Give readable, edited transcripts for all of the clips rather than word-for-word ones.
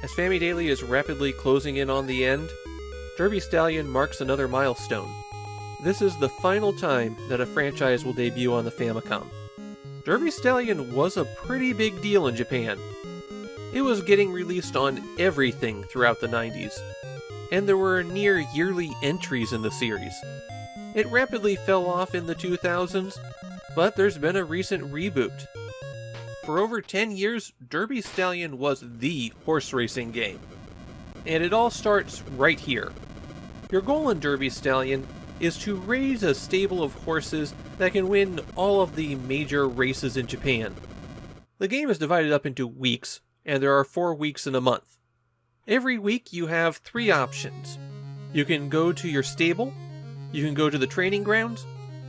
As Famidaily is rapidly closing in on the end, Derby Stallion marks another milestone. This is the final time that a franchise will debut on the Famicom. Derby Stallion was a pretty big deal in Japan. It was getting released on everything throughout the 90s, and there were near yearly entries in the series. It rapidly fell off in the 2000s, but there's been a recent reboot. For over 10 years, Derby Stallion was the horse racing game. And it all starts right here. Your goal in Derby Stallion is to raise a stable of horses that can win all of the major races in Japan. The game is divided up into weeks, and there are 4 weeks in a month. Every week you have 3 options. You can go to your stable, you can go to the training grounds,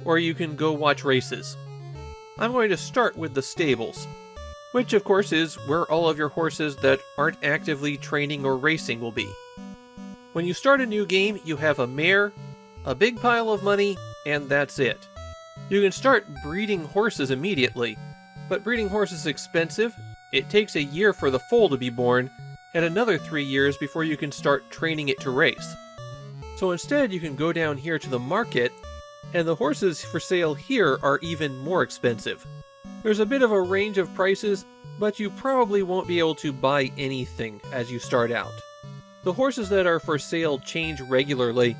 or you can go watch races. I'm going to start with the stables, which of course is where all of your horses that aren't actively training or racing will be. When you start a new game, you have a mare, a big pile of money, and that's it. You can start breeding horses immediately, but breeding horses is expensive. It takes a year for the foal to be born, and another 3 years before you can start training it to race. So instead, you can go down here to the market, and the horses for sale here are even more expensive. There's a bit of a range of prices, but you probably won't be able to buy anything as you start out. The horses that are for sale change regularly,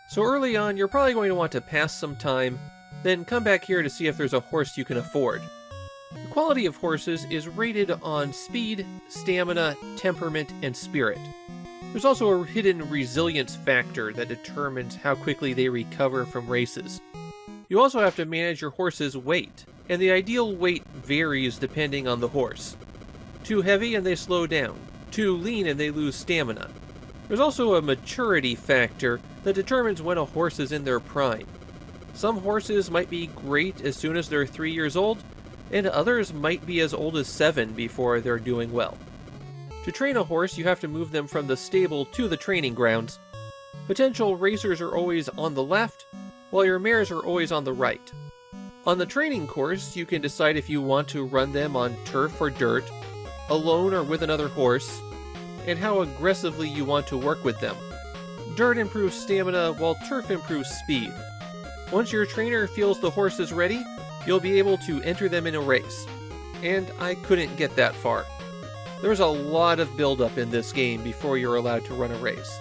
so early on you're probably going to want to pass some time, then come back here to see if there's a horse you can afford. The quality of horses is rated on speed, stamina, temperament, and spirit. There's also a hidden resilience factor that determines how quickly they recover from races. You also have to manage your horse's weight, and the ideal weight varies depending on the horse. Too heavy and they slow down, too lean and they lose stamina. There's also a maturity factor that determines when a horse is in their prime. Some horses might be great as soon as they're 3 years old, and others might be as old as 7 before they're doing well. To train a horse, you have to move them from the stable to the training grounds. Potential racers are always on the left, while your mares are always on the right. On the training course, you can decide if you want to run them on turf or dirt, alone or with another horse, and how aggressively you want to work with them. Dirt improves stamina, while turf improves speed. Once your trainer feels the horse is ready, you'll be able to enter them in a race. And I couldn't get that far. There's a lot of build-up in this game before you're allowed to run a race.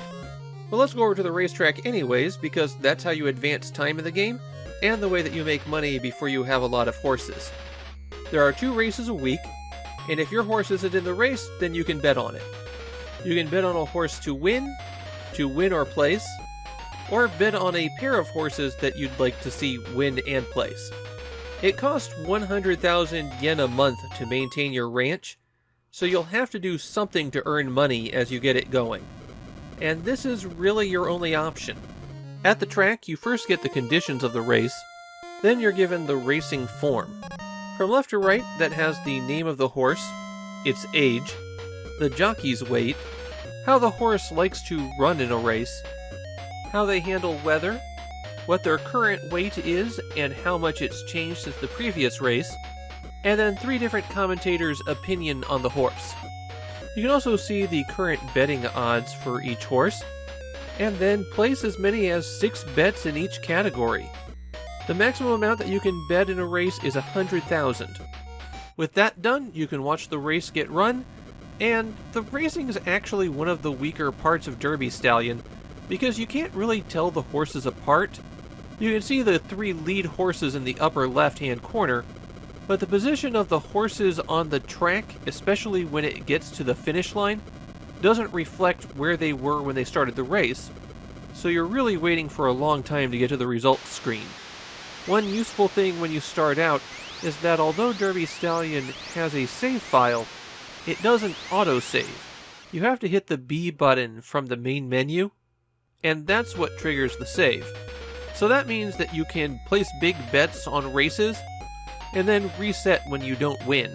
But let's go over to the racetrack anyways, because that's how you advance time in the game, and the way that you make money before you have a lot of horses. There are 2 races a week, and if your horse isn't in the race, then you can bet on it. You can bet on a horse to win or place, or bet on a pair of horses that you'd like to see win and place. It costs 100,000 yen a month to maintain your ranch, so you'll have to do something to earn money as you get it going. And this is really your only option. At the track, you first get the conditions of the race, then you're given the racing form. From left to right, that has the name of the horse, its age, the jockey's weight, how the horse likes to run in a race, how they handle weather, what their current weight is and how much it's changed since the previous race, and then 3 different commentators' opinion on the horse. You can also see the current betting odds for each horse, and then place as many as 6 bets in each category. The maximum amount that you can bet in a race is 100,000. With that done, you can watch the race get run, and the racing is actually one of the weaker parts of Derby Stallion, because you can't really tell the horses apart. You can see the 3 lead horses in the upper left-hand corner, but the position of the horses on the track, especially when it gets to the finish line, doesn't reflect where they were when they started the race, so you're really waiting for a long time to get to the results screen. One useful thing when you start out is that although Derby Stallion has a save file, it doesn't autosave. You have to hit the B button from the main menu, and that's what triggers the save. So that means that you can place big bets on races, and then reset when you don't win.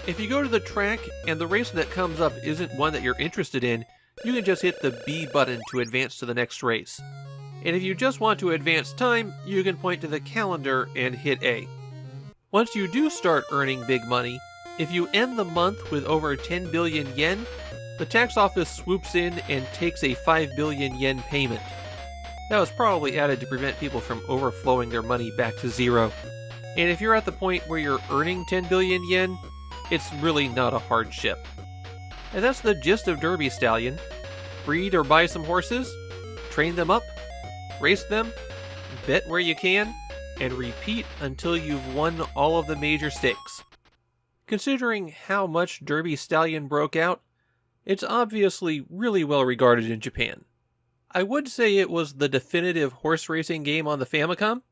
If you go to the track and the race that comes up isn't one that you're interested in, you can just hit the B button to advance to the next race. And if you just want to advance time, you can point to the calendar and hit A. Once you do start earning big money, if you end the month with over 10 billion yen, the tax office swoops in and takes a 5 billion yen payment. That was probably added to prevent people from overflowing their money back to zero. And if you're at the point where you're earning 10 billion yen, it's really not a hardship. And that's the gist of Derby Stallion. Breed or buy some horses, train them up, race them, bet where you can, and repeat until you've won all of the major stakes. Considering how much Derby Stallion broke out, it's obviously really well regarded in Japan. I would say it was the definitive horse racing game on the Famicom,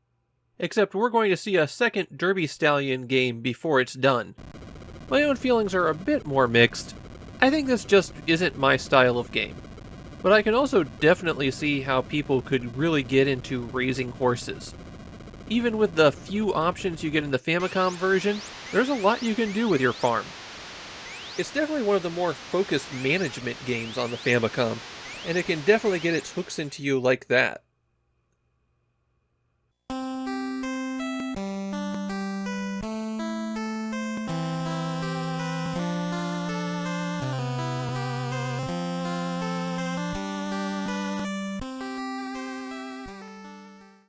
except we're going to see a second Derby Stallion game before it's done. My own feelings are a bit more mixed. I think this just isn't my style of game. But I can also definitely see how people could really get into raising horses. Even with the few options you get in the Famicom version, there's a lot you can do with your farm. It's definitely one of the more focused management games on the Famicom, and it can definitely get its hooks into you like that.